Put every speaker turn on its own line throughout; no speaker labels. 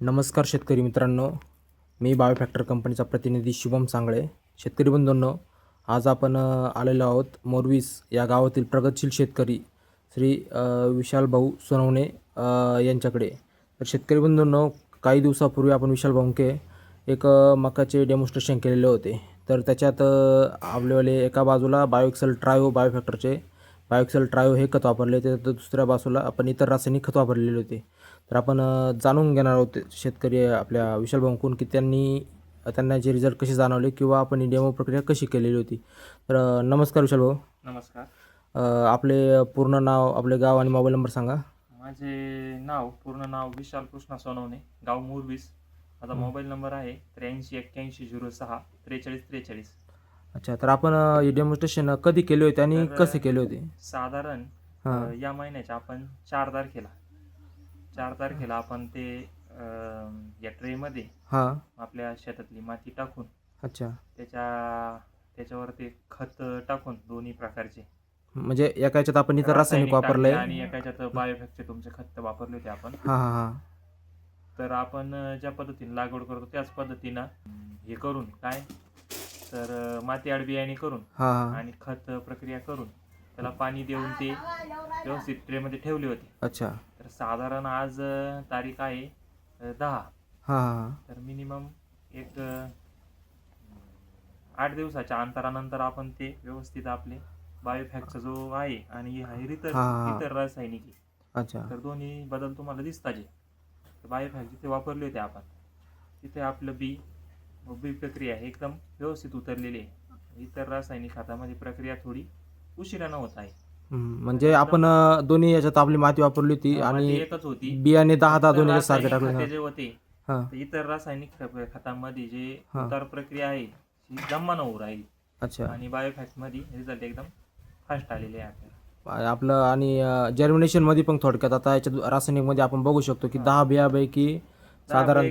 नमस्कार शेतकरी मित्रांनो, मी बायोफॅक्टर कंपनीचा प्रतिनिधी शुभम सांगळे. शेतकरी बंधूंनो, आज आपण आलेलो आहोत मोरवीस या गावातील प्रगतशील शेतकरी श्री विशाल भाऊ सोनवणे यांच्याकडे. तर शेतकरी बंधूंनो, काही दिवसापूर्वी आपण विशाल भाऊंके एक मकाचे डेमॉन्स्ट्रेशन केलेले होते. तर त्याच्यात आपल्यावाले एका बाजूला बायोएक्सेल ट्रायो बायोफॅक्टरचे बायोएक्सेल ट्रायो हे खत वापरले होते, तर दुसऱ्या बाजूला आपण इतर रासायनिक खत वापरलेले होते. तर आपण जाणून घेणार आहोत शेतकरी आपल्या विशाल भाऊंकडून की त्यांना जे रिझल्ट कसे जाणवले किंवा आपण ही डेमो प्रक्रिया कशी केलेली होती. तर नमस्कार विशाल भाऊ.
नमस्कार.
आपले पूर्ण नाव, आपले गाव आणि मोबाईल नंबर सांगा.
माझे पूर्ण नाव विशाल कृष्णा सोनवणे, गाव मुरवीस. माझा मोबाईल नंबर आहे 8381064343.
अच्छा, तर आपण हे डेमॉन्स्ट्रेशन कधी केले होते आणि कसे केले होते?
साधारण या महिन्याच्या आपण 4 तारखेला आपण ते या ट्रेमध्ये आपल्या शेतातली माती टाकून,
अच्छा,
त्याच्यावर ते खत टाकून दोन्ही प्रकारचे,
म्हणजे एका याच्यात आपण इतर रासायनिक वापरलंय
आणि एका याच्यात बायोफॅक्टचे तुमचे खत वापरले होते आपण. तर आपण ज्या पद्धतीने लागवड करतो त्याच पद्धतीनं हे करून तर माती आडबियाणे करून आणि खत प्रक्रिया करून त्याला पाणी देऊन ते व्यवस्थित ट्रेमध्ये ठेवले होते.
अच्छा,
तर साधारण आज तारीख आहे 10. तर मिनिमम एक 8 दिवसाच्या अंतरानंतर आपण ते व्यवस्थित आपले बायोफॅक्टचा जो आहे आणि इतर रासायनिक आहे.
अच्छा,
तर दोन्ही बदल तुम्हाला दिसतात. बायोफॅक्ट जिथे वापरले होते आपण तिथे आपलं बी प्रक्रिया एकदम व्यवस्थित उतरलेली आहे. इतर रासायनिक खतामध्ये प्रक्रिया थोडी उशिरानं होत आहे.
म्हणजे आपण दोन्ही याच्यात आपली माती वापरली होती आणि
एकच होती.
बियाणे 10 दोन्ही सारखे
खते
टाकले.
जे होते इतर रासायनिक खतामध्ये जे उतार प्रक्रिया आहे ती जमानं होऊ राहिली.
अच्छा, आणि
बायोफॅक्ट मध्ये रिझल्ट एकदम फास्ट आलेले आहे आपल्याला.
आपलं आणि जर्मिनेशन मध्ये पण थोडक्यात आता याच्यात रासायनिक मध्ये आपण बघू शकतो की 10 बियापैकी साधारण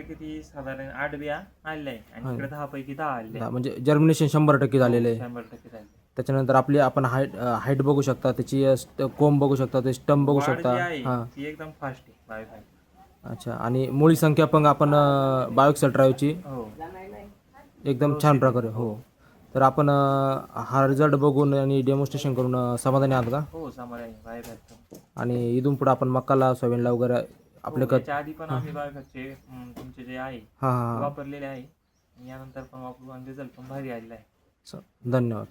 किती 8 बिया आलेल्या आहे आणि इकडे 10 पैकी 10 आले,
म्हणजे जर्मिनेशन 100% झालेलं आहे.
100% झाले.
त्याच्यानंतर आपण हाईट बघू शकता, त्याची कोंब बघू शकता, ते स्टंप बघू शकता.
ती एकदम फास्ट आहे बायोफॅक्ट.
अच्छा, आणि मुळी संख्या पण आपण बायोएक्सेल ट्रायोची एकदम छान प्रकारे. तर आपण हा रिझल्ट बघून आणि डेमॉन्स्ट्रेशन करून समाधानी आहात का?
हो, समाधानी बायोफॅक्ट.
आणि इथून पुढे आपण मकाला, सोयाबीनला वगैरे आपले
त्याच्या आधी पण आम्ही बायोफॅक्टचे तुमचे जे आहे वापरलेले आहे. यानंतर पण वापरून रिझल्ट पण भारी आलेला आहे.
धन्यवाद.